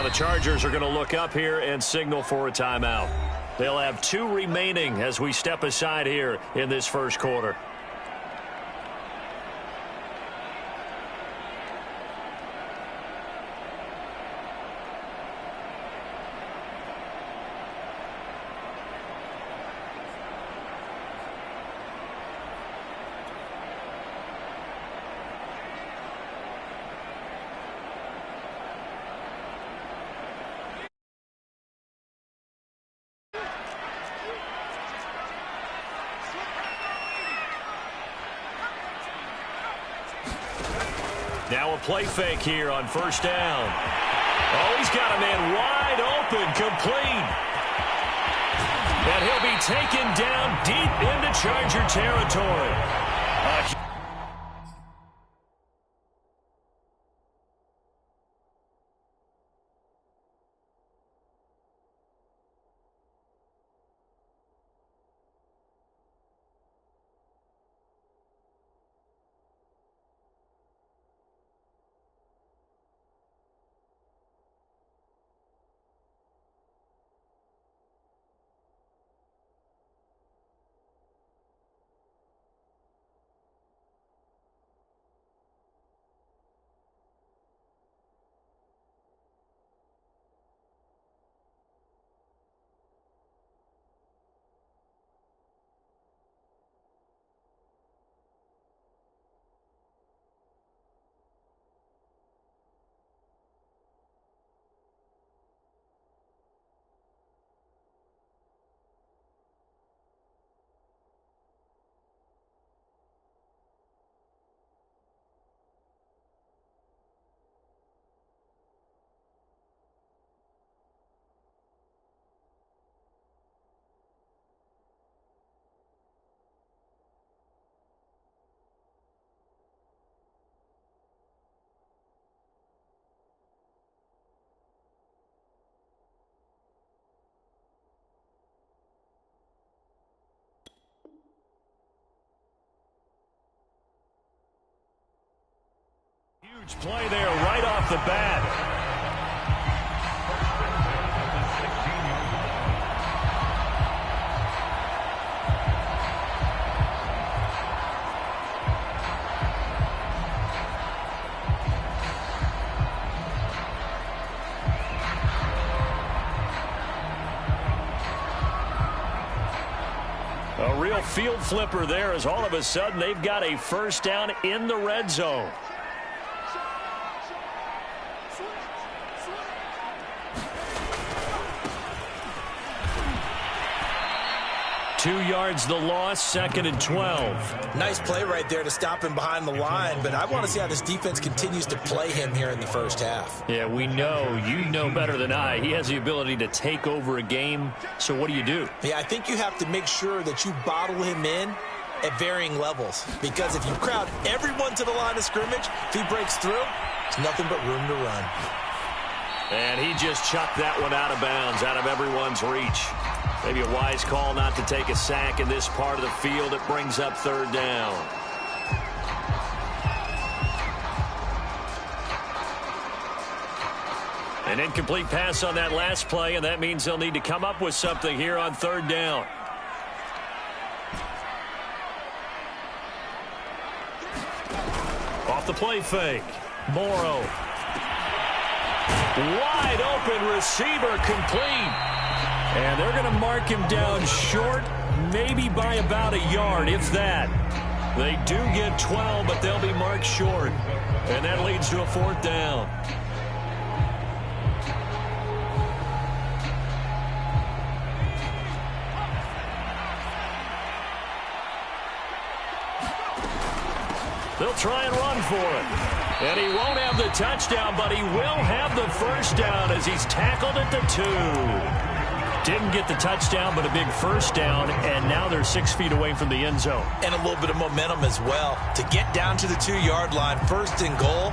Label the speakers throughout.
Speaker 1: Now the Chargers are going to look up here and signal for a timeout. They'll have 2 remaining as we step aside here in this first quarter. Now a play fake here on first down. Oh, he's got a man wide open, complete. And he'll be taken down deep into Charger territory. Huge play there right off the bat. A real field flipper there as all of a sudden they've got a first down in the red zone. 2 yards the loss, 2nd and 12.
Speaker 2: Nice play right there to stop him behind the line, but I want to see how this defense continues to play him here in the first half.
Speaker 1: Yeah, we know, you know better than I, he has the ability to take over a game, so what do?
Speaker 2: Yeah, I think you have to make sure that you bottle him in at varying levels, because if you crowd everyone to the line of scrimmage, if he breaks through, there's nothing but room to run.
Speaker 1: And he just chucked that one out of bounds, out of everyone's reach. Maybe a wise call not to take a sack in this part of the field. It brings up 3rd down. An incomplete pass on that last play, and that means they'll need to come up with something here on 3rd down. Off the play fake. Morrow. Wide open receiver, complete. And they're going to mark him down short, maybe by about a yard, if that. They do get 12, but they'll be marked short. And that leads to a 4th down. They'll try and run for it. And he won't have the touchdown, but he will have the first down as he's tackled at the 2. Didn't get the touchdown, but a big first down, and now they're 6 feet away from the end zone.
Speaker 2: And a little bit of momentum as well. To get down to the 2-yard line, 1st and goal,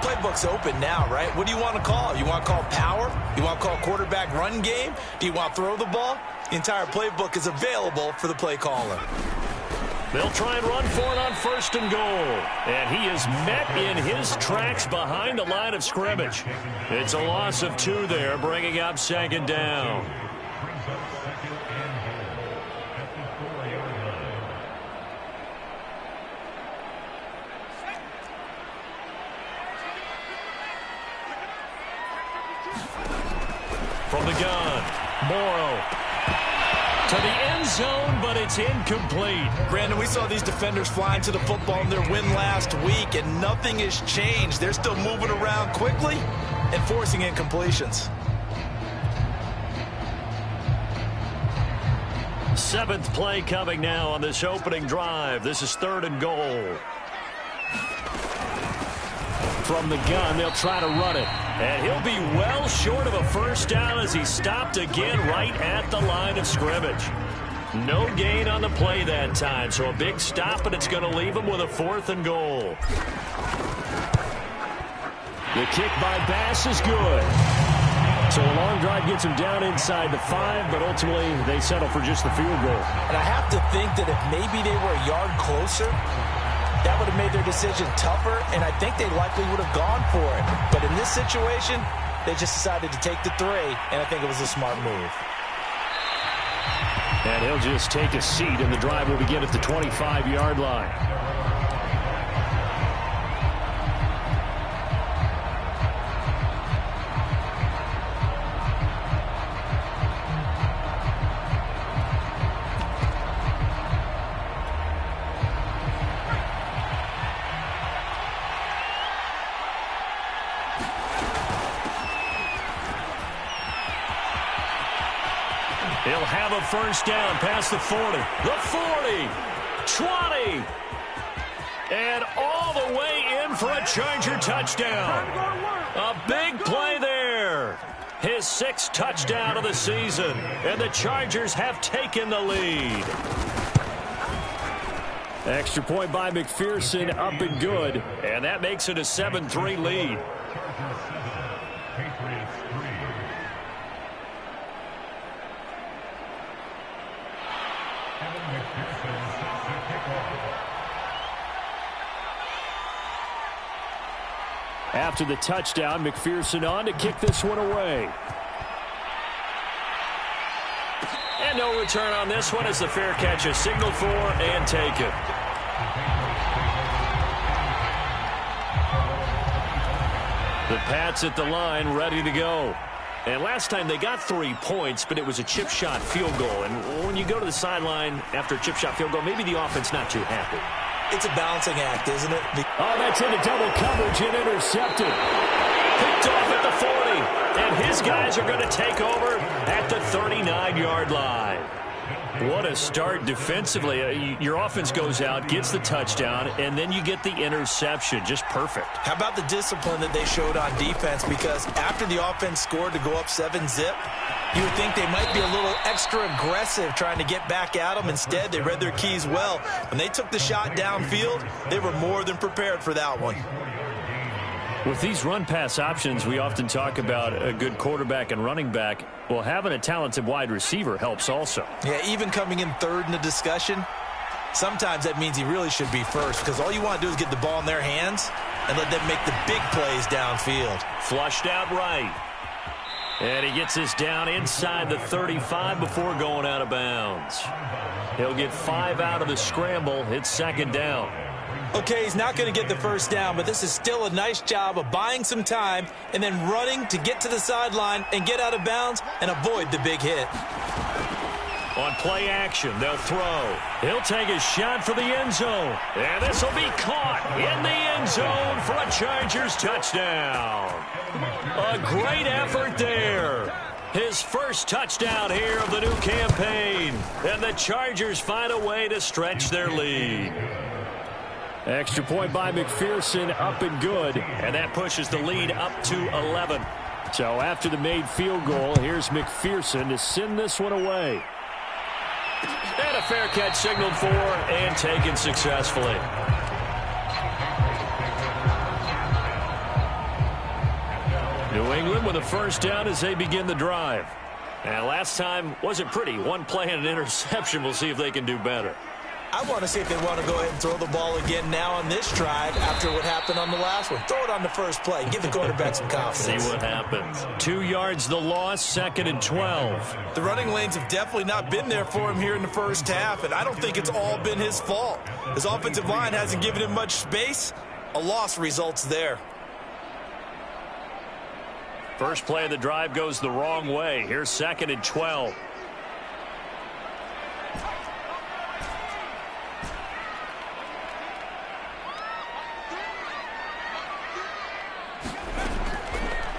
Speaker 2: playbook's open now, right? What do you want to call? You want to call power? You want to call quarterback run game? Do you want to throw the ball? The entire playbook is available for the play caller.
Speaker 1: They'll try and run for it on 1st and goal. And he is met in his tracks behind the line of scrimmage. It's a loss of 2 there, bringing up 2nd down. From the gun, Morrow to the end zone, but it's incomplete.
Speaker 2: Brandon, we saw these defenders flying to the football in their win last week, and nothing has changed. They're still moving around quickly and forcing incompletions.
Speaker 1: 7th play coming now on this opening drive. This is 3rd and goal. From the gun, they'll try to run it. And he'll be well short of a 1st down as he stopped again right at the line of scrimmage. No gain on the play that time, so a big stop, and it's going to leave him with a 4th and goal. The kick by Bass is good. So a long drive gets him down inside the 5, but ultimately they settle for just the field goal.
Speaker 2: And I have to think that if maybe they were a yard closer, that would have made their decision tougher, and I think they likely would have gone for it. But in this situation, they just decided to take the 3, and I think it was a smart move.
Speaker 1: And he'll just take a seat, and the drive will begin at the 25-yard line. He'll have a 1st down past the 40, the 40, 20, and all the way in for a Charger touchdown. A big play there. His 6th touchdown of the season, and the Chargers have taken the lead. Extra point by McPherson, up and good, and that makes it a 7-3 lead. After the touchdown, McPherson on to kick this one away. And no return on this one as the fair catch is signaled for and taken. The Pats at the line, ready to go. And last time they got 3 points, but it was a chip shot field goal. And when you go to the sideline after a chip shot field goal, maybe the offense not too happy.
Speaker 2: It's a balancing act, isn't it?
Speaker 1: Oh, that's into double coverage and intercepted. Picked off at the 40. And his guys are going to take over at the 39-yard line. What a start defensively. Your offense goes out, gets the touchdown, and then you get the interception. Just perfect. How
Speaker 2: about the discipline that they showed on defense? Because after the offense scored to go up 7-zip, you would think they might be a little extra aggressive trying to get back at them. Instead, they read their keys well. When they took the shot downfield, they were more than prepared for that one.
Speaker 1: With these run-pass options, we often talk about a good quarterback and running back. Well, having a talented wide receiver helps also.
Speaker 2: Yeah, even coming in 3rd in the discussion, sometimes that means he really should be 1st because all you want to do is get the ball in their hands and let them make the big plays downfield.
Speaker 1: Flushed out right. And he gets this down inside the 35 before going out of bounds. He'll get 5 out of the scramble. It's 2nd down.
Speaker 2: Okay, he's not going to get the 1st down, but this is still a nice job of buying some time and then running to get to the sideline and get out of bounds and avoid the big hit.
Speaker 1: On play action, they'll throw. He'll take a shot for the end zone. And this will be caught in the end zone for a Chargers touchdown. A great effort there. His 1st touchdown here of the new campaign. And the Chargers find a way to stretch their lead. Extra point by McPherson, up and good. And that pushes the lead up to 11. So after the made field goal, here's McPherson to send this one away. And a fair catch signaled for and taken successfully. New England with a 1st down as they begin the drive. And last time wasn't pretty. 1 play and an interception. We'll see if they can do better.
Speaker 2: I want to see if they want to go ahead and throw the ball again now on this drive after what happened on the last one. Throw it on the first play. Give the quarterback some confidence.
Speaker 1: See what happens. 2 yards the loss, 2nd and 12.
Speaker 2: The running lanes have definitely not been there for him here in the first half, and I don't think it's all been his fault. His offensive line hasn't given him much space. A loss results there.
Speaker 1: First play of the drive goes the wrong way. Here's 2nd and 12.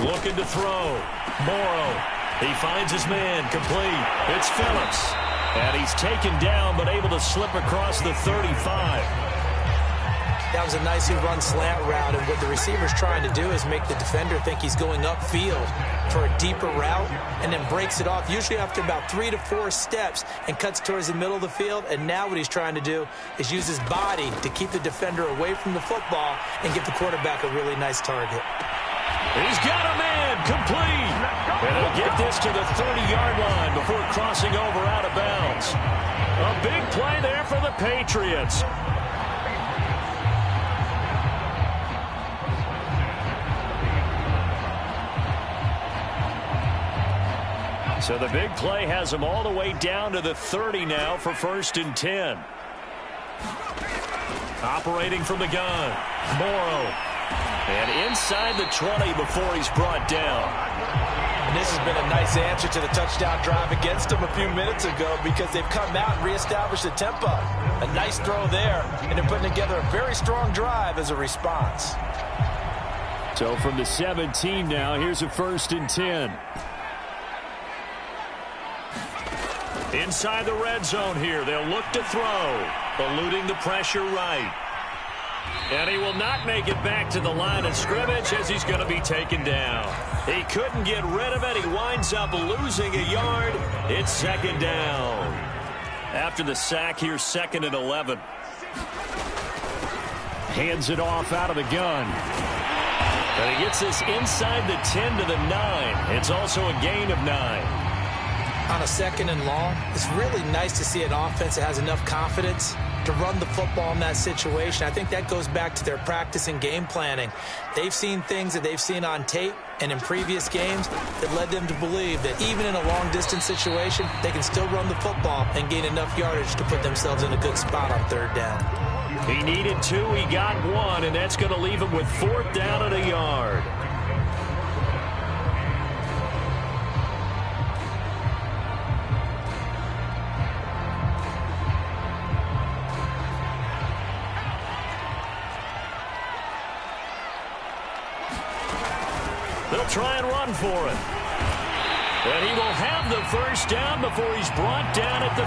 Speaker 1: Looking to throw. Morrow. He finds his man. Complete. It's Phillips. And he's taken down but able to slip across the 35.
Speaker 2: That was a nicely run slant route, and what the receiver's trying to do is make the defender think he's going upfield for a deeper route and then breaks it off, usually after about 3 to 4 steps, and cuts towards the middle of the field. And now what he's trying to do is use his body to keep the defender away from the football and give the quarterback a really nice target.
Speaker 1: He's got a man. Complete. And he'll get this to the 30-yard line before crossing over out of bounds. A big play there for the Patriots. So the big play has him all the way down to the 30 now for 1st and 10. Operating from the gun. Morrow. And inside the 20 before he's brought down.
Speaker 2: And this has been a nice answer to the touchdown drive against them a few minutes ago, because they've come out and reestablished the tempo. A nice throw there, and they're putting together a very strong drive as a response.
Speaker 1: So from the 17 now, here's a 1st and 10. Inside the red zone here, they'll look to throw. Eluding the pressure right. And he will not make it back to the line of scrimmage as he's going to be taken down. He couldn't get rid of it. He winds up losing a yard. It's 2nd down. After the sack, here's 2nd and 11. Hands it off out of the gun. And he gets this inside the 10 to the 9. It's also a gain of 9.
Speaker 2: On a 2nd and long, it's really nice to see an offense that has enough confidence to run the football in that situation. I think that goes back to their practice and game planning. They've seen things that they've seen on tape and in previous games that led them to believe that even in a long-distance situation, they can still run the football and gain enough yardage to put themselves in a good spot on 3rd down.
Speaker 1: He needed 2, he got 1, and that's going to leave him with 4th down and a yard. They'll try and run for it. And he will have the 1st down before he's brought down at the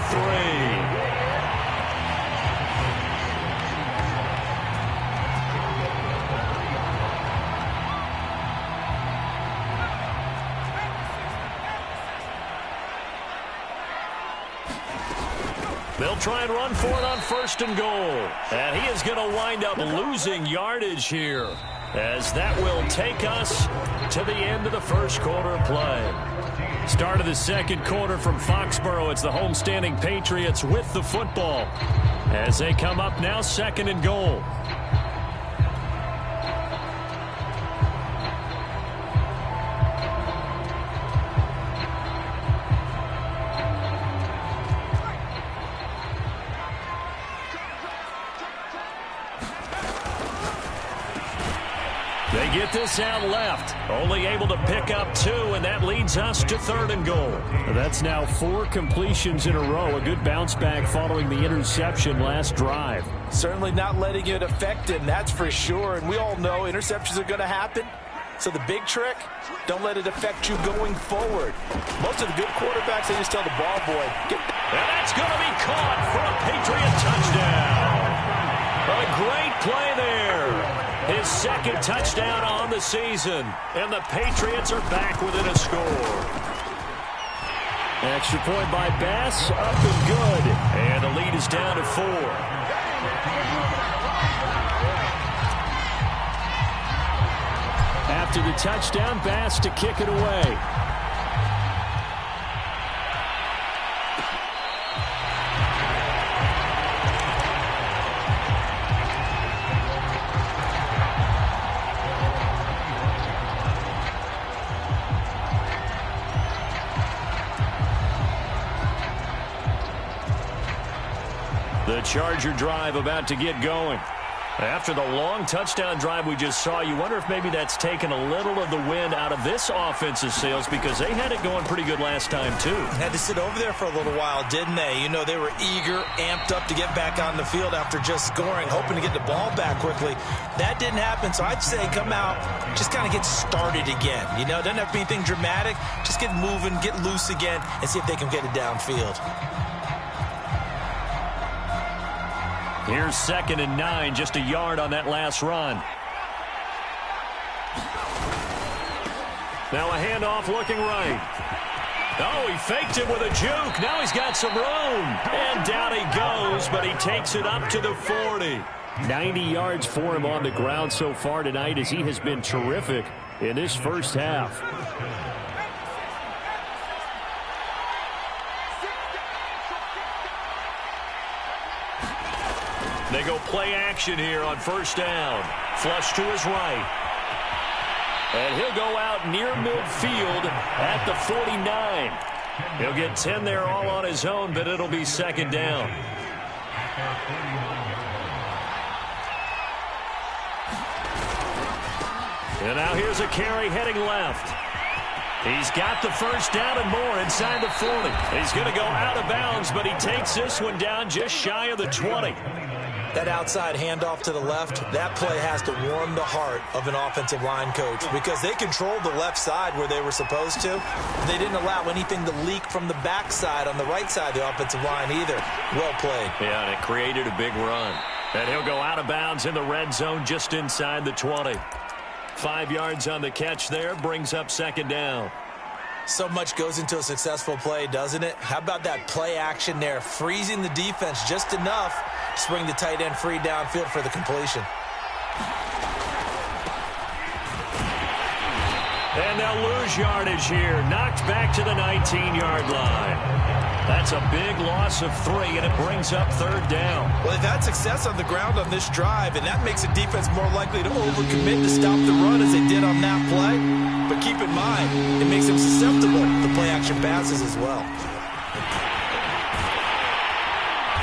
Speaker 1: 3. They'll try and run for it on 1st and goal. And he is going to wind up losing yardage here, as that will take us to the end of the 1st quarter of play. Start of the 2nd quarter from Foxborough. It's the homestanding Patriots with the football as they come up now 2nd and goal. They get this out left. Only able to pick up 2, and that leads us to 3rd and goal. That's now 4 completions in a row. A good bounce back following the interception last drive.
Speaker 2: Certainly not letting it affect him, that's for sure. And we all know interceptions are going to happen. So the big trick, don't let it affect you going forward. Most of the good quarterbacks, they just tell the ball boy, get.
Speaker 1: And that's going to be caught for a Patriot touchdown. A great play there. His 2nd touchdown on the season. And the Patriots are back within a score. Extra point by Bass, up and good. And the lead is down to 4. After the touchdown, Bass to kick it away. The Charger drive about to get going. After the long touchdown drive we just saw, you wonder if maybe that's taken a little of the wind out of this offensive sails, because they had it going pretty good last time too.
Speaker 2: Had to sit over there for a little while, didn't they? You know, they were eager, amped up to get back on the field after just scoring, hoping to get the ball back quickly. That didn't happen, so I'd say come out, just kind of get started again. You know, it doesn't have to be anything dramatic. Just get moving, get loose again, and see if they can get it downfield.
Speaker 1: Here's 2nd and 9, just a yard on that last run. Now a handoff looking right. Oh, he faked it with a juke. Now he's got some room. And down he goes, but he takes it up to the 40. 90 yards for him on the ground so far tonight, as he has been terrific in this first half. They go play action here on 1st down. Flush to his right. And he'll go out near midfield at the 49. He'll get 10 there all on his own, but it'll be 2nd down. And now here's a carry heading left. He's got the 1st down and more inside the 40. He's going to go out of bounds, but he takes this one down just shy of the 20.
Speaker 2: That outside handoff to the left, that play has to warm the heart of an offensive line coach, because they controlled the left side where they were supposed to. They didn't allow anything to leak from the backside on the right side of the offensive line either. Well played.
Speaker 1: Yeah, and it created a big run. And he'll go out of bounds in the red zone just inside the 20. 5 yards on the catch there, brings up 2nd down.
Speaker 2: So much goes into a successful play, doesn't it? How about that play action there, freezing the defense just enough to bring the tight end free downfield for the completion.
Speaker 1: And they'll lose yardage here, knocked back to the 19-yard line. That's a big loss of 3, and it brings up 3rd down.
Speaker 2: Well, they've had success on the ground on this drive, and that makes a defense more likely to overcommit to stop the run as they did on that play. But keep in mind, it makes them susceptible to play-action passes as well.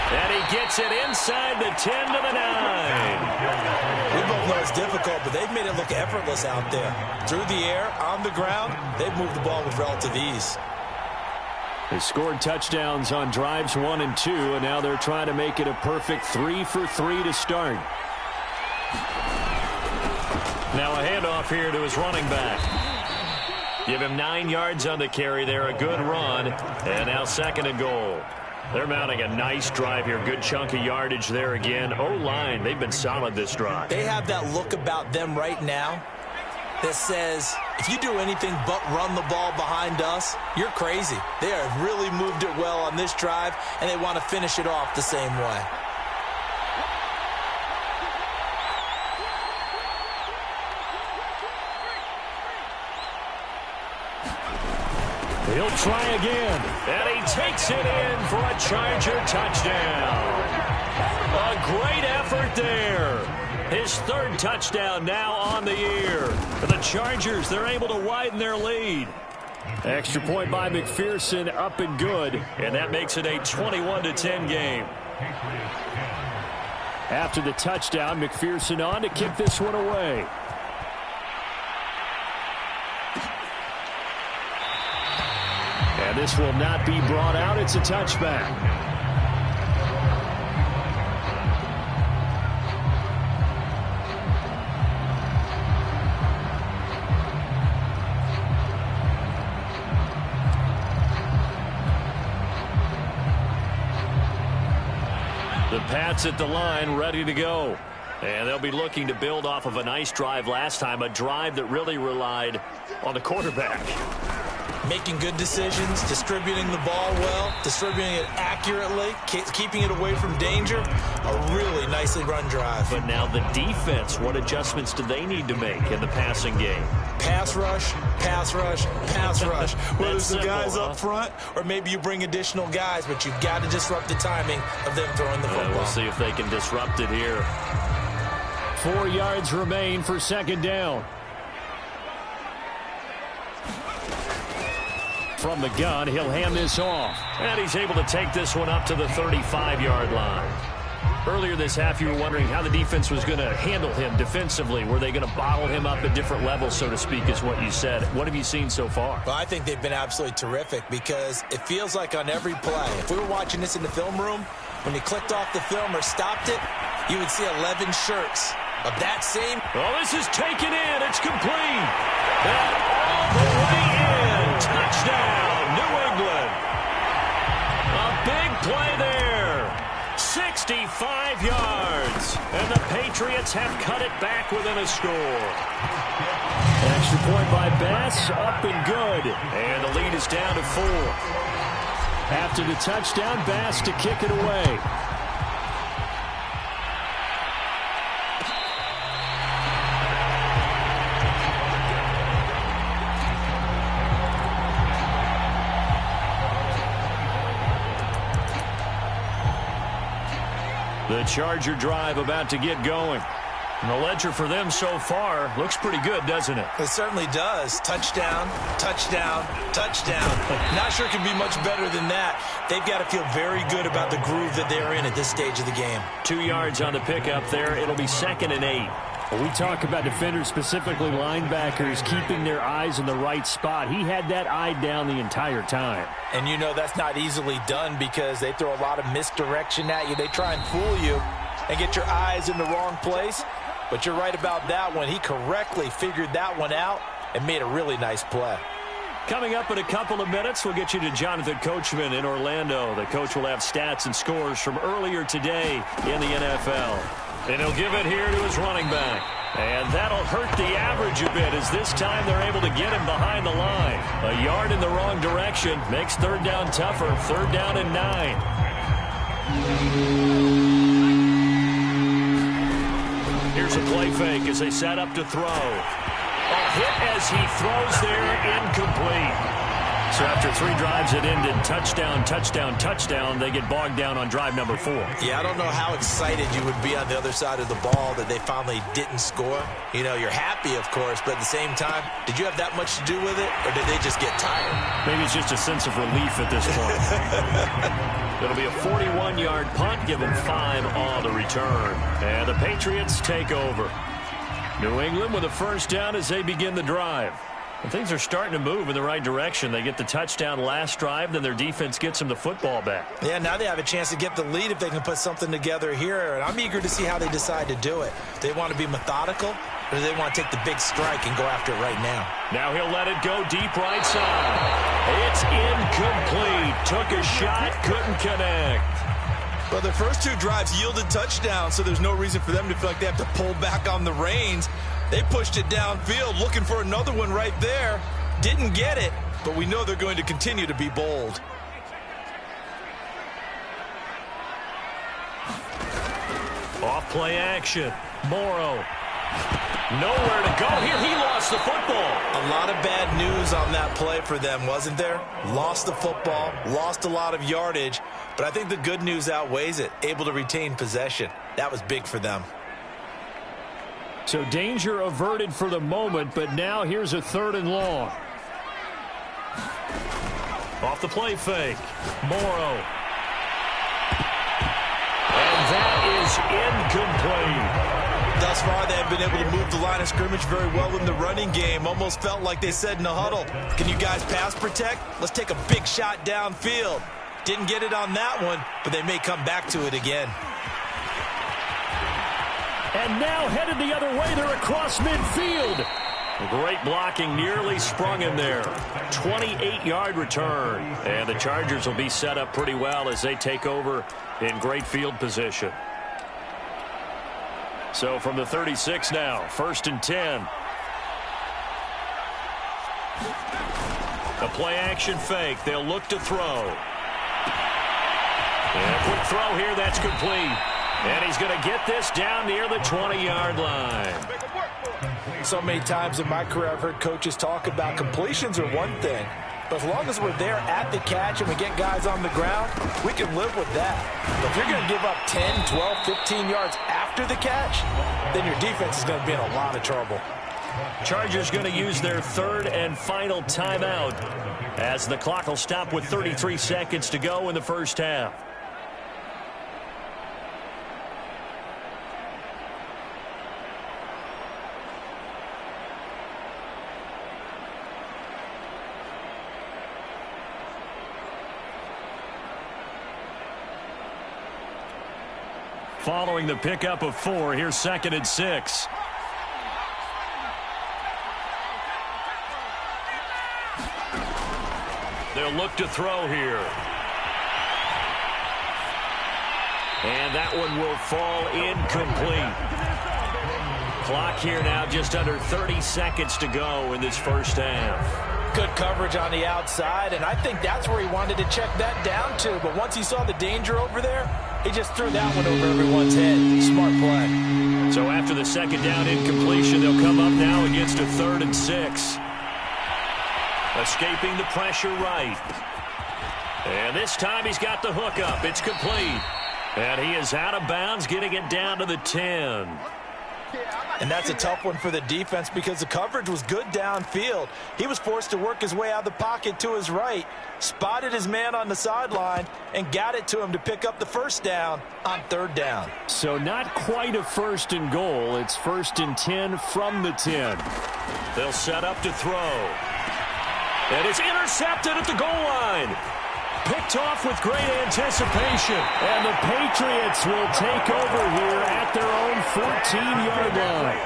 Speaker 1: And he gets it inside the 10 to the 9.
Speaker 2: We both know it's difficult, but they've made it look effortless out there. Through the air, on the ground, they've moved the ball with relative ease.
Speaker 1: They scored touchdowns on drives 1 and 2, and now they're trying to make it a perfect 3 for 3 to start. Now a handoff here to his running back. Give him 9 yards on the carry there, a good run, and now 2nd and goal. They're mounting a nice drive here. Good chunk of yardage there again. O-line, they've been solid this drive.
Speaker 2: They have that look about them right now that says, if you do anything but run the ball behind us, you're crazy. They have really moved it well on this drive, and they want to finish it off the same way.
Speaker 1: He'll try again, and he takes it in for a Charger touchdown. A great effort there. His 3rd touchdown now on the year. For the Chargers, they're able to widen their lead. Extra point by McPherson, up and good, and that makes it a 21-10 game. After the touchdown, McPherson on to kick this one away. And this will not be brought out. It's a touchback. The Pats at the line, ready to go. And they'll be looking to build off of a nice drive last time, a drive that really relied on the quarterback.
Speaker 2: Making good decisions, distributing the ball well, distributing it accurately, keeping it away from danger. A really nicely run drive.
Speaker 1: But now the defense, what adjustments do they need to make in the passing game?
Speaker 2: Pass rush, pass rush, pass rush. Whether it's the guys up front or maybe you bring additional guys, but you've got to disrupt the timing of them throwing the football.
Speaker 1: We'll see if they can disrupt it here. 4 yards remain for 2nd down. From the gun, he'll hand this off. And he's able to take this one up to the 35-yard line. Earlier this half, you were wondering how the defense was going to handle him defensively. Were they going to bottle him up at different levels, so to speak, is what you said. What have you seen so far?
Speaker 2: Well, I think they've been absolutely terrific because it feels like on every play, if we were watching this in the film room, when you clicked off the film or stopped it, you would see 11 shirts of that same.
Speaker 1: Oh, this is taken in. It's complete. And all the way in. Touchdown, New England. A big play there. 65 yards. And the Patriots have cut it back within a score. Extra point by Bass, up and good. And the lead is down to 4. After the touchdown, Bass to kick it away. The Charger drive about to get going. And the ledger for them so far looks pretty good, doesn't it?
Speaker 2: It certainly does. Touchdown, touchdown, touchdown. Not sure it can be much better than that. They've got to feel very good about the groove that they're in at this stage of the game. 2 yards on the pickup there. It'll be 2nd and 8.
Speaker 1: When we talk about defenders, specifically linebackers, keeping their eyes in the right spot. He had that eye down the entire time.
Speaker 2: And you know that's not easily done because they throw a lot of misdirection at you. They try and fool you and get your eyes in the wrong place. But you're right about that one. He correctly figured that one out and made a really nice play.
Speaker 1: Coming up in a couple of minutes, we'll get you to Jonathan Coachman in Orlando. The coach will have stats and scores from earlier today in the NFL. And he'll give it here to his running back. And that'll hurt the average a bit as this time they're able to get him behind the line. A yard in the wrong direction makes 3rd down tougher. 3rd down and 9. Here's a play fake as they set up to throw. A hit as he throws there, incomplete. So after 3 drives that ended touchdown, touchdown, touchdown, they get bogged down on drive number 4.
Speaker 2: Yeah, I don't know how excited you would be on the other side of the ball that they finally didn't score. You know, you're happy, of course, but at the same time, did you have that much to do with it, or did they just get tired?
Speaker 1: Maybe it's just a sense of relief at this point. It'll be a 41-yard punt, given 5 on the return. And the Patriots take over. New England with a 1st down as they begin the drive. And things are starting to move in the right direction. They get the touchdown last drive, then their defense gets them the football back.
Speaker 2: Yeah, now they have a chance to get the lead if they can put something together here. And I'm eager to see how they decide to do it. Do they want to be methodical, or do they want to take the big strike and go after it right now?
Speaker 1: Now he'll let it go deep right side. It's incomplete. Took a shot, couldn't connect.
Speaker 2: Well, their first 2 drives yielded touchdowns, so there's no reason for them to feel like they have to pull back on the reins. They pushed it downfield, looking for another one right there. Didn't get it, but we know they're going to continue to be bold.
Speaker 1: Off play action. Morrow. Nowhere to go here. He lost the football.
Speaker 2: A lot of bad news on that play for them, wasn't there? Lost the football, lost a lot of yardage, but I think the good news outweighs it. Able to retain possession. That was big for them.
Speaker 1: So danger averted for the moment, but now here's a 3rd and long. Off the play fake. Morrow. And that is incomplete.
Speaker 2: Thus far, they have been able to move the line of scrimmage very well in the running game. Almost felt like they said in the huddle, can you guys pass protect? Let's take a big shot downfield. Didn't get it on that one, but they may come back to it again.
Speaker 1: And now headed the other way. They're across midfield. Great blocking, nearly sprung him there. 28-yard return. And the Chargers will be set up pretty well as they take over in great field position. So from the 36 now, 1st and 10. A play action fake. They'll look to throw. And a quick throw here. That's complete. And he's going to get this down near the 20-yard line.
Speaker 2: So many times in my career I've heard coaches talk about completions are one thing, but as long as we're there at the catch and we get guys on the ground, we can live with that. But if you're going to give up 10, 12, 15 yards after the catch, then your defense is going to be in a lot of trouble.
Speaker 1: Chargers going to use their 3rd and final timeout as the clock will stop with 33 seconds to go in the 1st half. following the pickup of 4. Here's 2nd and 6. They'll look to throw here. And that one will fall incomplete. Clock here now just under 30 seconds to go in this first half.
Speaker 2: Good coverage on the outside, and I think that's where he wanted to check that down to. But once he saw the danger over there, he just threw that one over everyone's head. Smart play.
Speaker 1: So after the 2nd down incompletion, they'll come up now against a 3rd and 6. Escaping the pressure right. And this time he's got the hook up. It's complete. And he is out of bounds, getting it down to the 10.
Speaker 2: And that's a tough one for the defense because the coverage was good downfield. He was forced to work his way out of the pocket to his right, spotted his man on the sideline, and got it to him to pick up the 1st down on 3rd down.
Speaker 1: So not quite a 1st and goal. It's 1st and 10 from the 10. They'll set up to throw. And it's intercepted at the goal line. Picked off with great anticipation. And the Patriots will take over here at their own 14-yard line.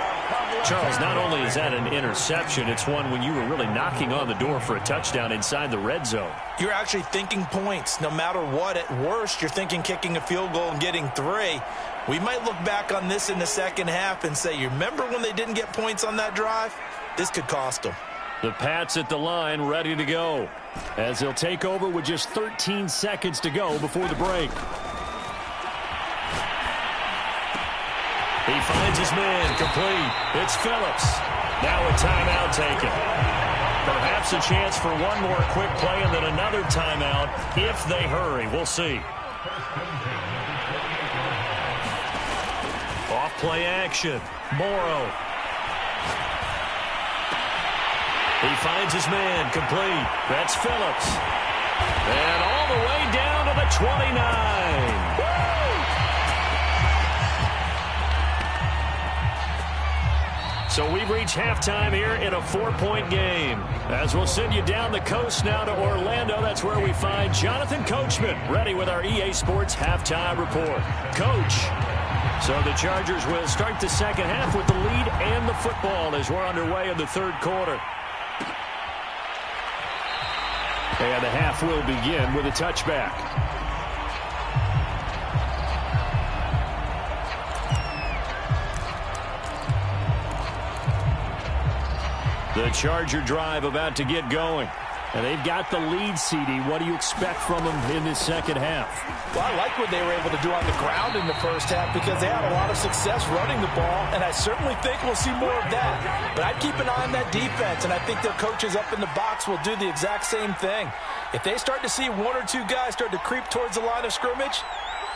Speaker 1: Charles, not only is that an interception, it's one when you were really knocking on the door for a touchdown inside the red zone.
Speaker 2: You're actually thinking points. No matter what, at worst, you're thinking kicking a field goal and getting 3. We might look back on this in the 2nd half and say, you remember when they didn't get points on that drive? This could cost them.
Speaker 1: The Pats at the line, ready to go, as they'll take over with just 13 seconds to go before the break. He finds his man, complete. It's Phillips. Now a timeout taken. Perhaps a chance for one more quick play and then another timeout if they hurry. We'll see. Off play action. Morrow. He finds his man, complete. That's Phillips. And all the way down to the 29. So we've reached halftime here in a 4-point game. As we'll send you down the coast now to Orlando, that's where we find Jonathan Coachman, ready with our EA Sports halftime report. Coach. So the Chargers will start the 2nd half with the lead and the football as we're underway in the 3rd quarter. And the half will begin with a touchback. The Charger drive about to get going. And they've got the lead, CD. What do you expect from them in this 2nd half?
Speaker 2: Well, I like what they were able to do on the ground in the 1st half because they had a lot of success running the ball, and I certainly think we'll see more of that. But I'd keep an eye on that defense, and I think their coaches up in the box will do the exact same thing. If they start to see 1 or 2 guys start to creep towards the line of scrimmage,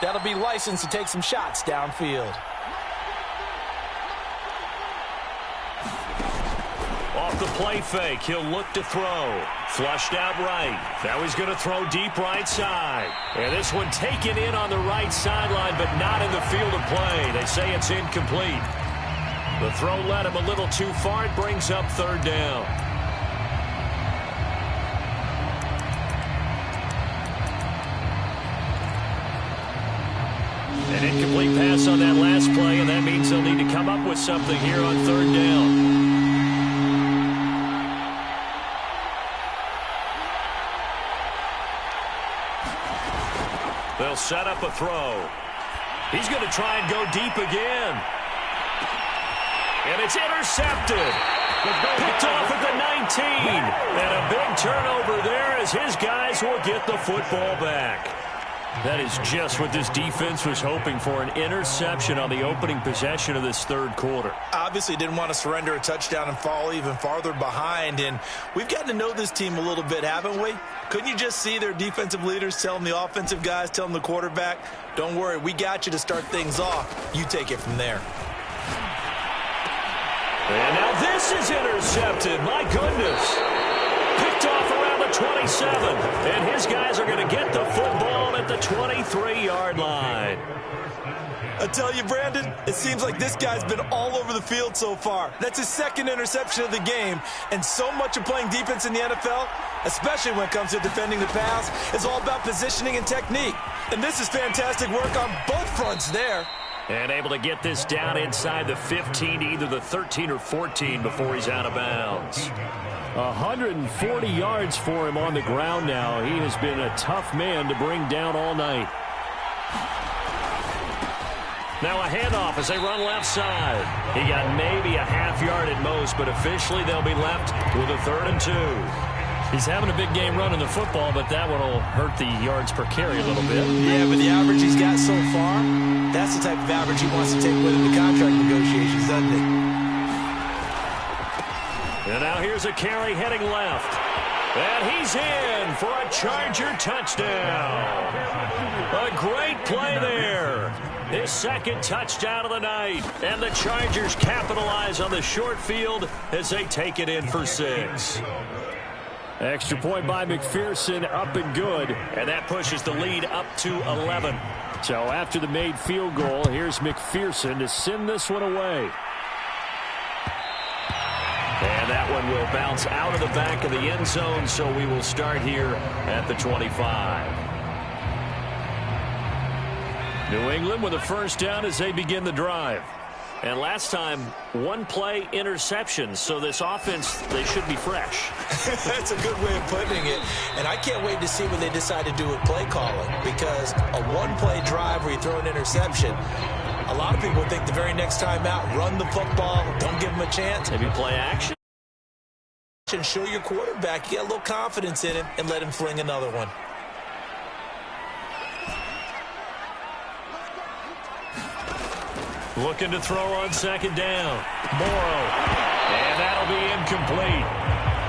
Speaker 2: that'll be licensed to take some shots downfield.
Speaker 1: Off the play fake, he'll look to throw. Flushed out right. Now he's going to throw deep right side. And this one taken in on the right sideline, but not in the field of play. They say it's incomplete. The throw led him a little too far. It brings up 3rd down. An incomplete pass on that last play, and that means they'll need to come up with something here on 3rd down. They'll set up a throw. He's going to try and go deep again. And it's intercepted. Picked off at the 19. And a big turnover there as his guys will get the football back. That is just what this defense was hoping for, an interception on the opening possession of this 3rd quarter.
Speaker 2: Obviously didn't want to surrender a touchdown and fall even farther behind, and we've gotten to know this team a little bit, haven't we? Couldn't you just see their defensive leaders telling the offensive guys, telling the quarterback, don't worry, we got you to start things off. You take it from there.
Speaker 1: And now this is intercepted. My goodness. Picked off around the 27. And his guys are going to get the football at the 23-yard line.
Speaker 2: I tell you, Brandon, it seems like this guy's been all over the field so far. That's his 2nd interception of the game. And so much of playing defense in the NFL, especially when it comes to defending the pass, is all about positioning and technique. And this is fantastic work on both fronts there.
Speaker 1: And able to get this down inside the 15, either the 13 or 14 before he's out of bounds. 140 yards for him on the ground now. He has been a tough man to bring down all night. Now a handoff as they run left side. He got maybe a half yard at most, but officially they'll be left with a 3rd and 2.
Speaker 3: He's having a big game running the football, but that one will hurt the yards per carry a little bit.
Speaker 2: Yeah, but the average he's got so far, that's the type of average he wants to take with him to contract negotiations, doesn't it?
Speaker 1: And now here's a carry heading left. And he's in for a Charger touchdown. A great play there. His 2nd touchdown of the night. And the Chargers capitalize on the short field as they take it in for 6.
Speaker 3: Extra point by McPherson, up and good.
Speaker 1: And that pushes the lead up to 11.
Speaker 3: So after the made field goal, here's McPherson to send this one away.
Speaker 1: And that one will bounce out of the back of the end zone, so we will start here at the 25. New England with a 1st down as they begin the drive. And last time, 1-play interception, so this offense, they should be fresh.
Speaker 2: That's a good way of putting it. And I can't wait to see what they decide to do with play calling, because a 1-play drive where you throw an interception, a lot of people think the very next time out, run the football, don't give them a chance.
Speaker 1: Maybe play action.
Speaker 2: And show your quarterback you got a little confidence in him and let him fling another one.
Speaker 1: Looking to throw on 2nd down. Morrow. And that'll be incomplete.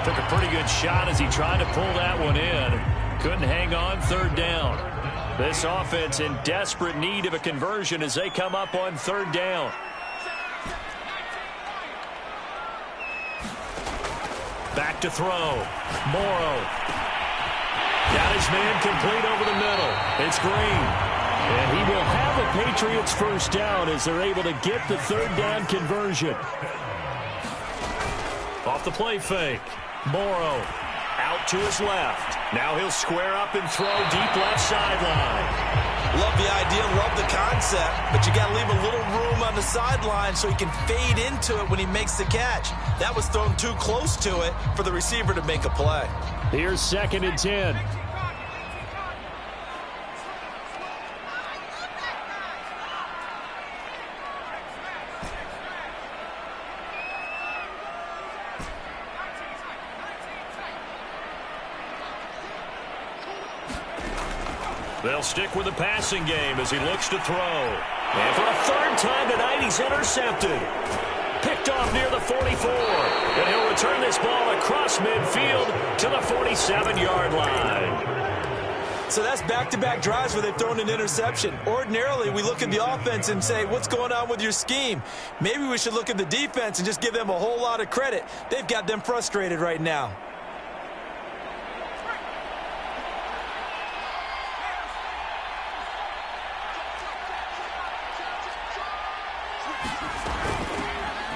Speaker 1: Took a pretty good shot as he tried to pull that one in. Couldn't hang on 3rd down. This offense in desperate need of a conversion as they come up on 3rd down. Back to throw. Morrow. Got his man complete over the middle. It's Green. And he will have the Patriots 1st down as they're able to get the 3rd down conversion. Off the play fake. Morrow out to his left. Now he'll square up and throw deep left sideline.
Speaker 2: Love the idea, love the concept, but you got to leave a little room on the sideline so he can fade into it when he makes the catch. That was thrown too close to it for the receiver to make a play.
Speaker 3: Here's 2nd and 10.
Speaker 1: They'll stick with the passing game as he looks to throw. And for a 3rd time tonight, he's intercepted. Picked off near the 44. And he'll return this ball across midfield to the 47-yard line.
Speaker 2: So that's back-to-back drives where they've thrown an interception. Ordinarily, we look at the offense and say, what's going on with your scheme? Maybe we should look at the defense and just give them a whole lot of credit. They've got them frustrated right now.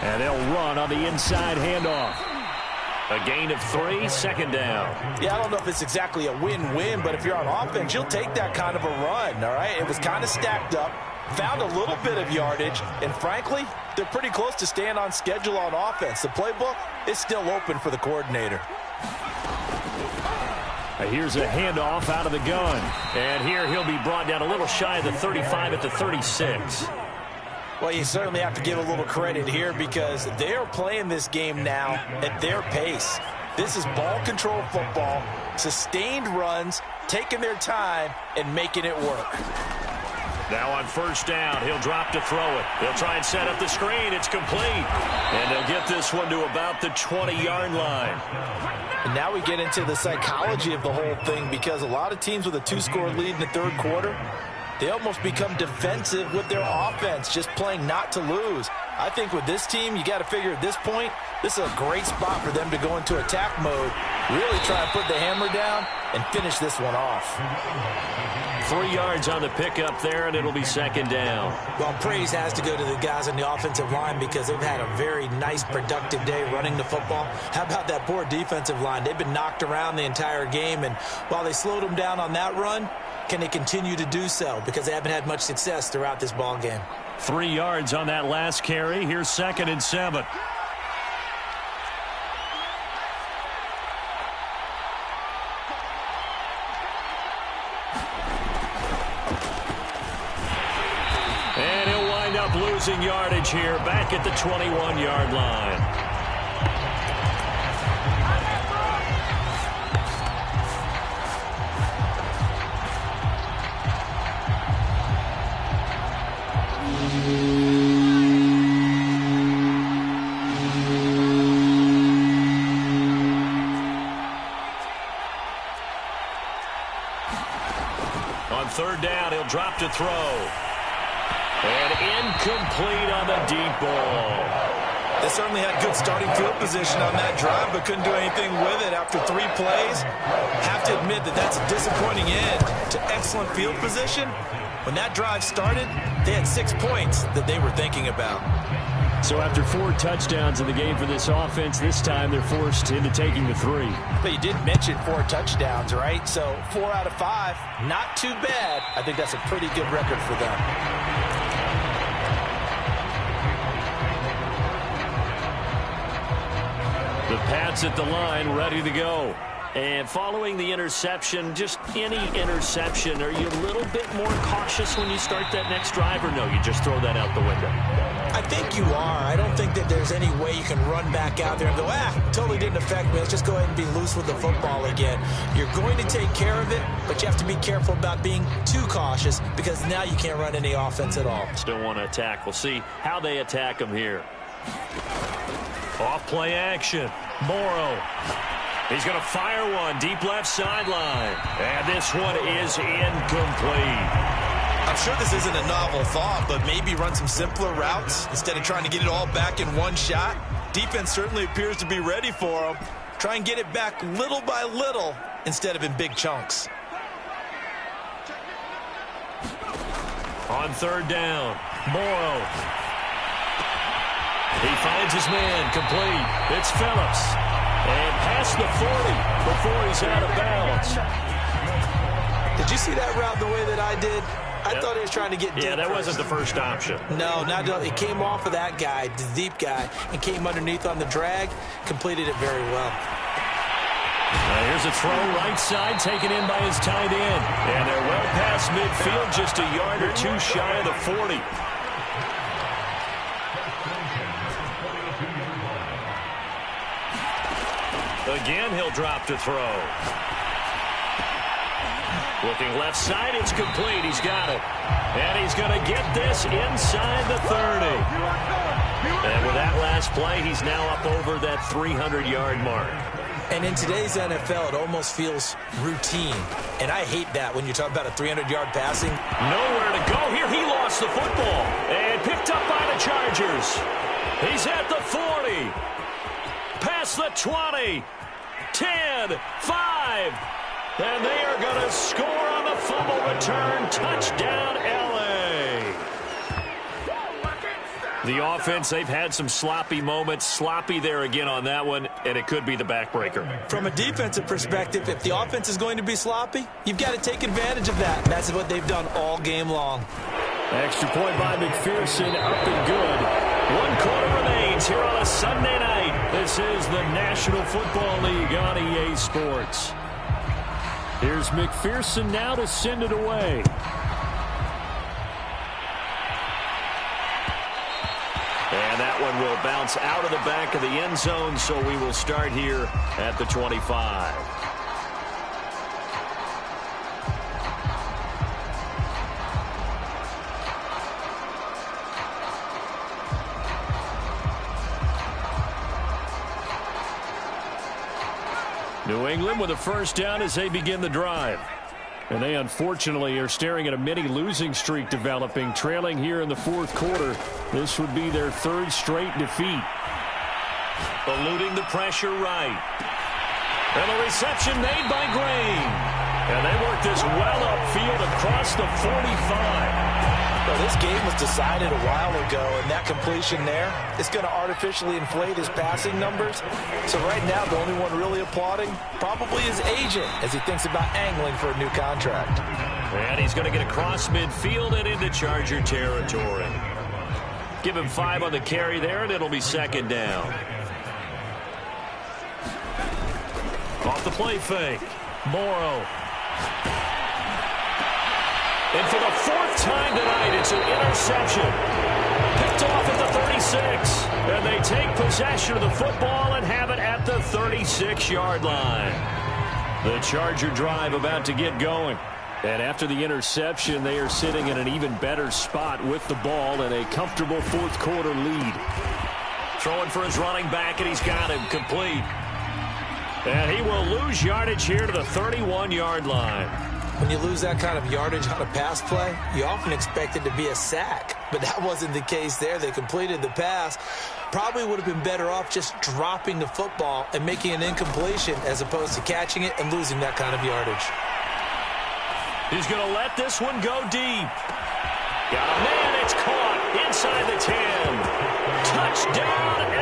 Speaker 3: And they'll run on the inside handoff.
Speaker 1: A gain of 3, 2nd down.
Speaker 2: Yeah, I don't know if it's exactly a win-win, but if you're on offense, you'll take that kind of a run, all right? It was kind of stacked up, found a little bit of yardage, and frankly, they're pretty close to staying on schedule on offense. The playbook is still open for the coordinator.
Speaker 3: Here's a handoff out of the gun.
Speaker 1: And here he'll be brought down a little shy of the 35 at the 36.
Speaker 2: Well, you certainly have to give a little credit here because they are playing this game now at their pace. This is ball control football, sustained runs, taking their time, and making it work.
Speaker 1: Now on 1st down, he'll drop to throw it. He'll try and set up the screen. It's complete. And they'll get this one to about the 20-yard line.
Speaker 2: And now we get into the psychology of the whole thing because a lot of teams with a 2-score lead in the 3rd quarter, they almost become defensive with their offense, just playing not to lose. I think with this team, you got to figure at this point, this is a great spot for them to go into attack mode, really try and put the hammer down and finish this one off.
Speaker 1: 3 yards on the pickup there, and it'll be 2nd down.
Speaker 2: Well, praise has to go to the guys on the offensive line because they've had a very nice, productive day running the football. How about that poor defensive line? They've been knocked around the entire game, and while they slowed them down on that run, can they continue to do so? Because they haven't had much success throughout this ball game.
Speaker 1: 3 yards on that last carry. Here's 2nd and 7. And he'll wind up losing yardage here, back at the 21-yard line. On 3rd down, he'll drop to throw. And incomplete on the deep ball.
Speaker 2: They certainly had good starting field position on that drive, but couldn't do anything with it after 3 plays. Have to admit that that's a disappointing end to excellent field position. When that drive started, they had 6 points that they were thinking about.
Speaker 1: So after 4 touchdowns in the game for this offense, this time they're forced into taking the 3.
Speaker 2: But you did mention 4 touchdowns, right? So 4 out of 5, not too bad. I think that's a pretty good record for them.
Speaker 1: The Pats at the line, ready to go. And following the interception, just any interception, are you a little bit more cautious when you start that next drive, or no, you just throw that out the window?
Speaker 2: I think you are. I don't think that there's any way you can run back out there and go, totally didn't affect me. Let's just go ahead and be loose with the football again. You're going to take care of it, but you have to be careful about being too cautious because now you can't run any offense at all.
Speaker 1: Still want to attack. We'll see how they attack him here. Off play action. Morrow. He's going to fire one deep left sideline. And this one is incomplete.
Speaker 2: I'm sure this isn't a novel thought, but maybe run some simpler routes instead of trying to get it all back in one shot. Defense certainly appears to be ready for him. Try and get it back little by little instead of in big chunks.
Speaker 1: On 3rd down, Morrow. He finds his man, complete. It's Phillips. And past the 40 before he's out of bounds.
Speaker 2: Did you see that route the way that I did? I thought he was trying to get deep.
Speaker 1: Yeah, that
Speaker 2: first.
Speaker 1: wasn't the first option.
Speaker 2: No, it came off of that guy, the deep guy, and came underneath on the drag, completed it very well.
Speaker 1: Here's a throw right side, taken in by his tight end. And they're well past midfield, just a yard or 2 shy of the 40. Again, he'll drop to throw. Looking left side, it's complete. He's got it. And he's going to get this inside the 30. And with that last play, he's now up over that 300-yard mark.
Speaker 2: And in today's NFL, it almost feels routine. And I hate that when you talk about a 300-yard passing.
Speaker 1: Nowhere to go here. He lost the football and picked up by the Chargers. He's at the 40. Past the 20. 10, 5. And they are going to score on the fumble return. Touchdown, L.A. The offense, they've had some sloppy moments. Sloppy there again on that one, and it could be the backbreaker.
Speaker 2: From a defensive perspective, if the offense is going to be sloppy, you've got to take advantage of that. That's what they've done all game long.
Speaker 1: Extra point by McPherson, up and good. 1 quarter remains here on a Sunday night. This is the National Football League on EA Sports. Here's McPherson now to send it away. And that one will bounce out of the back of the end zone, so we will start here at the 25. New England with a first down as they begin the drive. And they unfortunately are staring at a mini losing streak developing, trailing here in the 4th quarter. This would be their 3rd straight defeat. Eluding the pressure right. And the reception made by Green. And they work this well upfield across the 45.
Speaker 2: Well, this game was decided a while ago, and that completion there is going to artificially inflate his passing numbers. So right now, the only one really applauding probably his agent as he thinks about angling for a new contract.
Speaker 1: And he's going to get across midfield and into Charger territory. Give him 5 on the carry there, and it'll be second down. Off the play fake. Morrow. And for the 4th time tonight, it's an interception. Picked off at the 36. And they take possession of the football and have it at the 36-yard line. The Charger drive about to get going. And after the interception, they are sitting in an even better spot with the ball and a comfortable 4th quarter lead. Throwing for his running back, and he's got him complete. And he will lose yardage here to the 31-yard line.
Speaker 2: When you lose that kind of yardage on a pass play, you often expect it to be a sack. But that wasn't the case there. They completed the pass. Probably would have been better off just dropping the football and making an incompletion as opposed to catching it and losing that kind of yardage.
Speaker 1: He's going to let this one go deep. Got a man, it's caught inside the 10. Touchdown,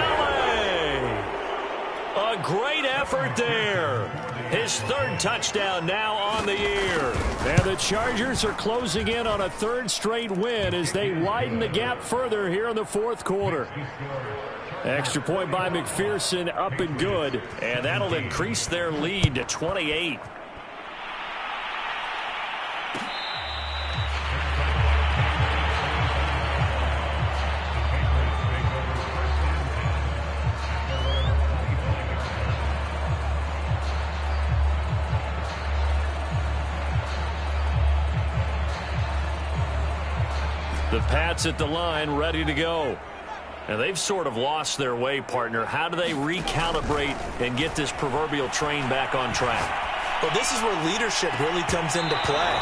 Speaker 1: L.A. A great effort there. His 3rd touchdown now on the year. And the Chargers are closing in on a 3rd straight win as they widen the gap further here in the 4th quarter. Extra point by McPherson, up and good. And that'll increase their lead to 28. The Pats at the line, ready to go. And they've sort of lost their way, partner. How do they recalibrate and get this proverbial train back on track?
Speaker 2: Well, this is where leadership really comes into play.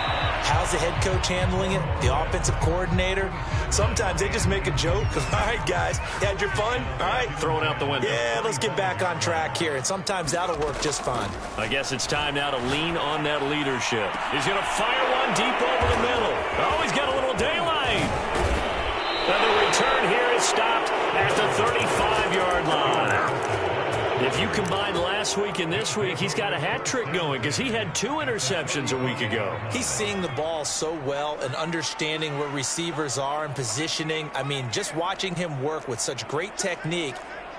Speaker 2: How's the head coach handling it? The offensive coordinator? Sometimes they just make a joke. All right, guys, you had your fun? All right.
Speaker 1: Throw it out the window.
Speaker 2: Yeah, let's get back on track here. And sometimes that'll work just fine.
Speaker 1: I guess it's time now to lean on that leadership. He's going to fire one deep over the middle. Oh, he's got a little daylight. And the return here is stopped at the 35-yard line. If you combine last week and this week, he's got a hat trick going because he had 2 interceptions a week ago.
Speaker 2: He's seeing the ball so well and understanding where receivers are and positioning. I mean, just watching him work with such great technique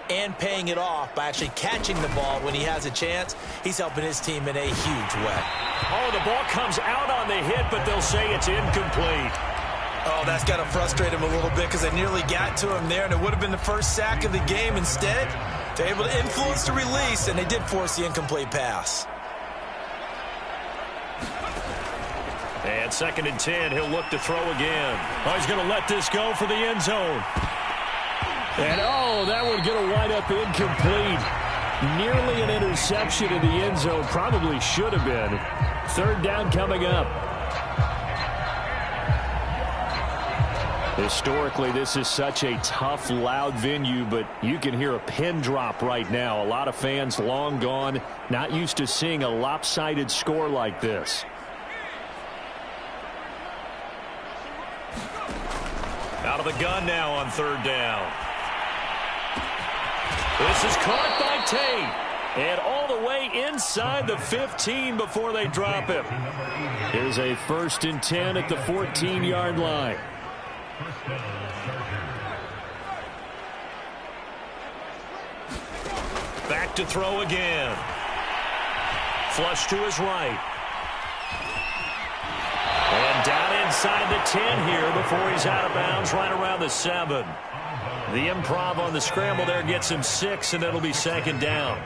Speaker 2: and paying it off by actually catching the ball when he has a chance, he's helping his team in a huge way.
Speaker 1: Oh, the ball comes out on the hit, but they'll say it's incomplete.
Speaker 2: Oh, that's got to frustrate him a little bit because they nearly got to him there, and it would have been the first sack of the game. Instead, they're able to influence the release, and they did force the incomplete pass.
Speaker 1: And 2nd and 10, he'll look to throw again. Oh, he's going to let this go for the end zone. And, oh, that one going to wind up incomplete. Nearly an interception in the end zone. Probably should have been. 3rd down coming up. Historically, this is such a tough, loud venue, but you can hear a pin drop right now. A lot of fans long gone, not used to seeing a lopsided score like this. Out of the gun now on 3rd down. This is caught by Tate. And all the way inside the 15 before they drop him. Here's a 1st and 10 at the 14-yard line. Back to throw again. Flush to his right. And down inside the 10 here before he's out of bounds right around the 7. The improv on the scramble there gets him 6, and it'll be 2nd down.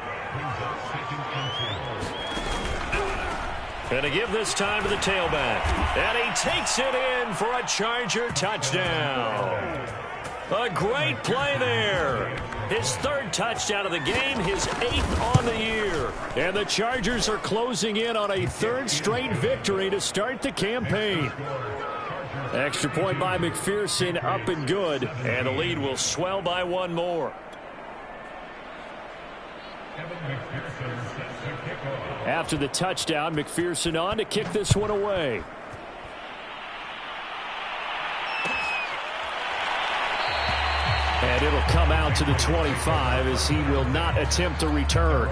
Speaker 1: And to give this time to the tailback. And he takes it in for a Charger touchdown. A great play there. His 3rd touchdown of the game, his 8th on the year. And the Chargers are closing in on a 3rd straight victory to start the campaign. Extra point by McPherson, up and good. And the lead will swell by 1 more. After the touchdown, McPherson on to kick this one away. And it'll come out to the 25 as he will not attempt to return.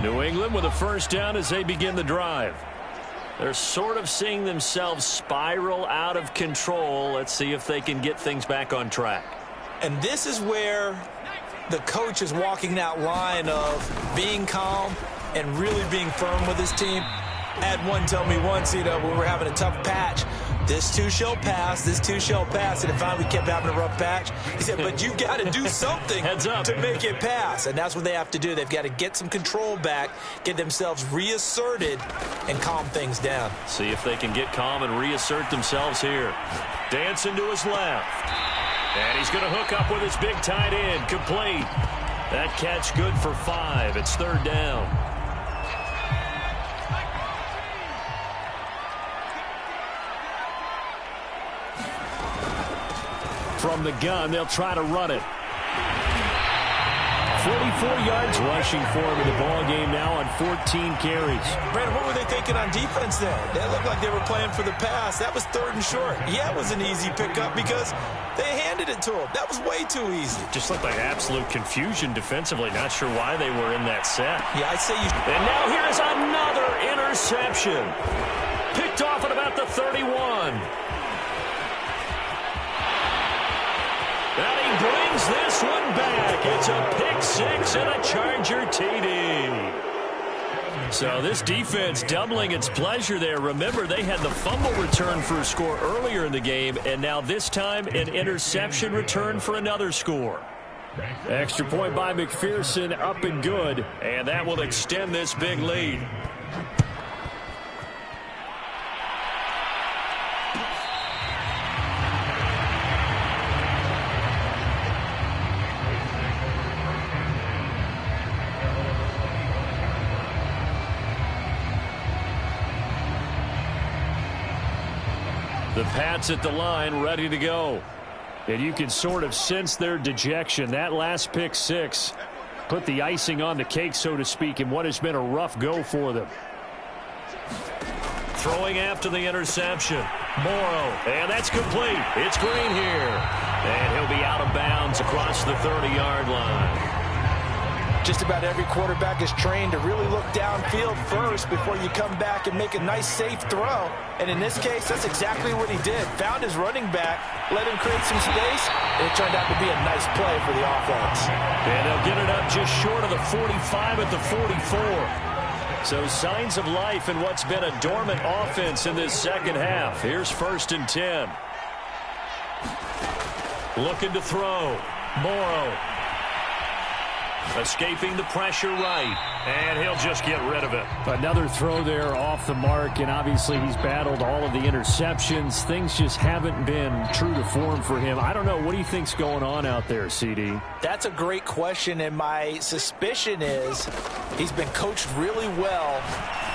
Speaker 1: New England with a first down as they begin the drive. They're sort of seeing themselves spiral out of control. Let's see if they can get things back on track.
Speaker 2: And this is where the coach is walking that line of being calm and really being firm with his team. I had one tell me once, when we were having a tough patch, this too shall pass, this too shall pass. And finally we kept having a rough patch. He said, but you got to do something to make it pass. And that's what they have to do. They've got to get some control back, get themselves reasserted, and calm things down.
Speaker 1: See if they can get calm and reassert themselves here. Dancing to his left. And he's going to hook up with his big tight end. Complete. That catch good for 5. It's third down. From the gun, they'll try to run it. 44 yards rushing for him in the ball game now on 14 carries.
Speaker 2: Brandon, what were they thinking on defense there? They looked like they were playing for the pass. That was 3rd and short. Yeah, it was an easy pickup because they handed it to him. That was way too easy.
Speaker 1: Just looked like absolute confusion defensively. Not sure why they were in that set.
Speaker 2: Yeah, I'd say you...
Speaker 1: And now here's another interception. Picked off at about the 31. And he brings this one back. It's a pick 6 and a Charger TD. So this defense doubling its pleasure there. Remember, they had the fumble return for a score earlier in the game, and now this time an interception return for another score. Extra point by McPherson, up and good, and that will extend this big lead. The Pats at the line, ready to go. And you can sort of sense their dejection. That last pick 6 put the icing on the cake, so to speak, in what has been a rough go for them. Throwing after the interception. Morrow, and that's complete. It's Green here. And he'll be out of bounds across the 30-yard line.
Speaker 2: Just about every quarterback is trained to really look downfield first before you come back and make a nice, safe throw. And in this case, that's exactly what he did. Found his running back, let him create some space, and it turned out to be a nice play for the offense.
Speaker 1: And they'll get it up just short of the 45 at the 44. So signs of life in what's been a dormant offense in this second half. Here's 1st and 10. Looking to throw. Morrow. Escaping the pressure right, and he'll just get rid of it.
Speaker 3: Another throw there off the mark, and obviously he's battled all of the interceptions. Things just haven't been true to form for him. I don't know. What do you think's going on out there, CD?
Speaker 2: That's a great question, and my suspicion is he's been coached really well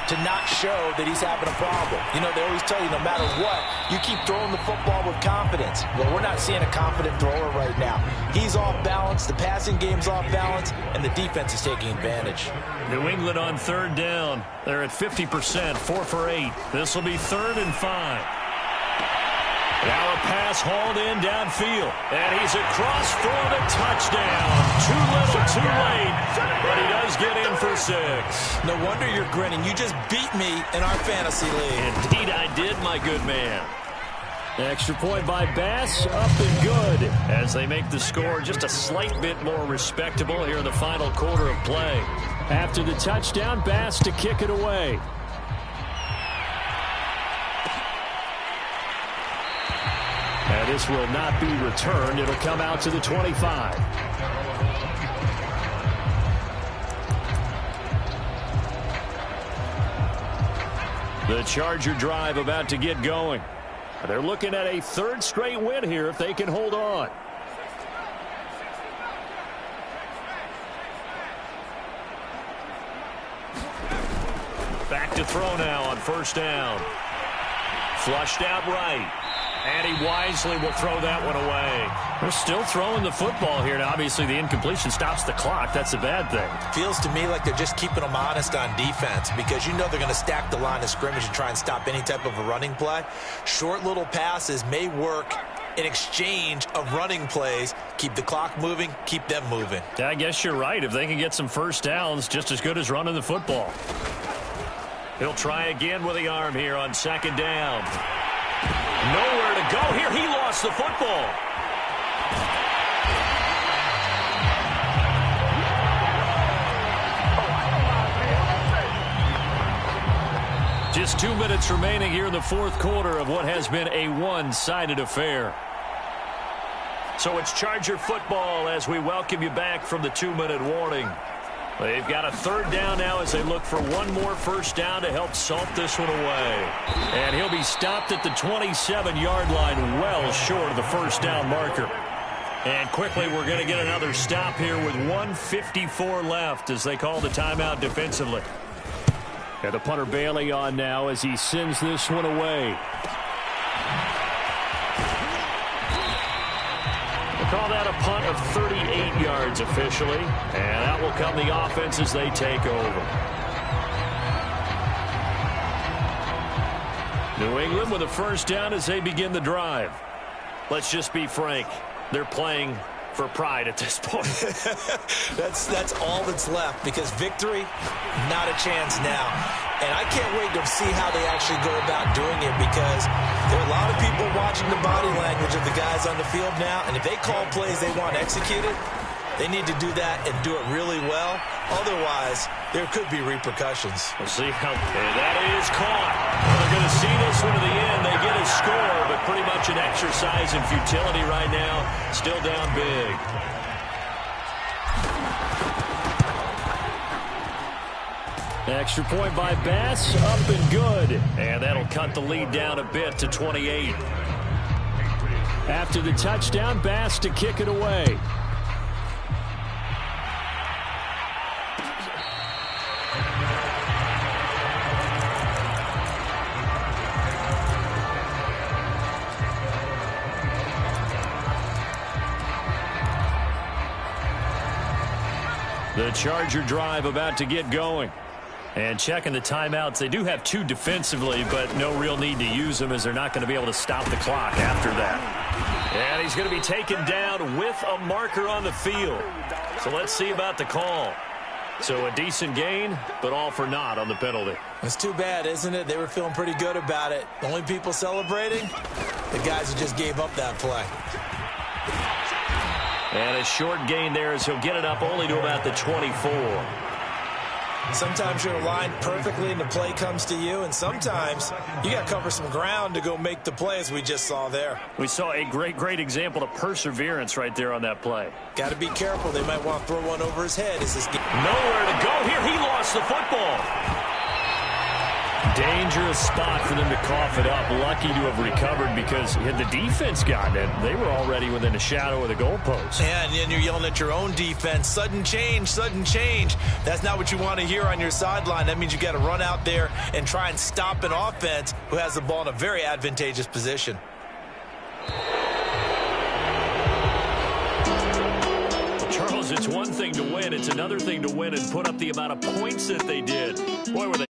Speaker 2: to not show that he's having a problem. They always tell you no matter what, you keep throwing the football with confidence. Well, we're not seeing a confident thrower right now. He's off balance, the passing game's off balance, and the defense is taking advantage.
Speaker 1: New England on 3rd down. They're at 50%, 4 for 8. This will be 3rd and 5. Now a pass hauled in downfield, and he's across for the touchdown. Too little, too late, but he does get in for 6.
Speaker 2: No wonder you're grinning. You just beat me in our fantasy league.
Speaker 1: Indeed I did, my good man. Extra point by Bass, up and good, as they make the score just a slight bit more respectable here in the final quarter of play. After the touchdown, Bass to kick it away. And this will not be returned. It'll come out to the 25. The Charger drive about to get going. They're looking at a 3rd straight win here if they can hold on. Back to throw now on 1st down. Flushed out right. And he wisely will throw that one away. They're still throwing the football here. Now, obviously, the incompletion stops the clock. That's a bad thing.
Speaker 2: Feels to me like they're just keeping them honest on defense because they're going to stack the line of scrimmage and try and stop any type of a running play. Short little passes may work an exchange of running plays. Keep the clock moving, keep them moving.
Speaker 3: Yeah, I guess you're right. If they can get some first downs, just as good as running the football. He'll try again with the arm here on second down. Nowhere to go here. He lost the football. Just 2 minutes remaining here in the fourth quarter of what has been a one-sided affair. So it's Charger football as we welcome you back from the 2-minute warning. They've got a third down now as they look for one more first down to help salt this one away. And he'll be stopped at the 27-yard line, well short of the first down marker. And quickly we're going to get another stop here with 1:54 left as they call the timeout defensively. And the punter Bailey on now as he sends this one away. We'll call that a punt of 38 yards officially. And that will come the offense as they take over. New England with a first down as they begin the drive. Let's just be frank. They're playing for pride at this point.
Speaker 2: That's all that's left, because victory, not a chance now. And I can't wait to see how they actually go about doing it, because there are a lot of people watching the body language of the guys on the field now, and if they call plays they want executed, they need to do that and do it really well. Otherwise, there could be repercussions.
Speaker 3: We'll see how that is caught. Well, they're going to see this one to the end. They get a score, but pretty much an exercise in futility right now. Still down big. Extra point by Bass, up and good. And that'll cut the lead down a bit to 28. After the touchdown, Bass to kick it away. The Charger drive about to get going. And checking the timeouts, they do have two defensively, but no real need to use them as they're not going to be able to stop the clock after that. And he's going to be taken down with a marker on the field. So let's see about the call. So a decent gain, but all for naught on the penalty.
Speaker 2: It's too bad, isn't it? They were feeling pretty good about it. The only people celebrating, the guys who just gave up that play.
Speaker 3: And a short gain there as he'll get it up only to about the 24.
Speaker 2: Sometimes you're aligned perfectly and the play comes to you, and sometimes you got to cover some ground to go make the play, as we just saw there.
Speaker 3: We saw a great example of perseverance right there on that play.
Speaker 2: Got to be careful. They might want to throw one over his head. Is this game?
Speaker 3: Nowhere to go here. He lost the football. Dangerous spot for them to cough it up. Lucky to have recovered, because had the defense gotten it, they were already within a shadow of the goalpost.
Speaker 2: Yeah, and then you're yelling at your own defense. Sudden change, sudden change. That's not what you want to hear on your sideline. That means you got to run out there and try and stop an offense who has the ball in a very advantageous position.
Speaker 3: Charles, it's one thing to win. It's another thing to win and put up the amount of points that they did. Boy, were they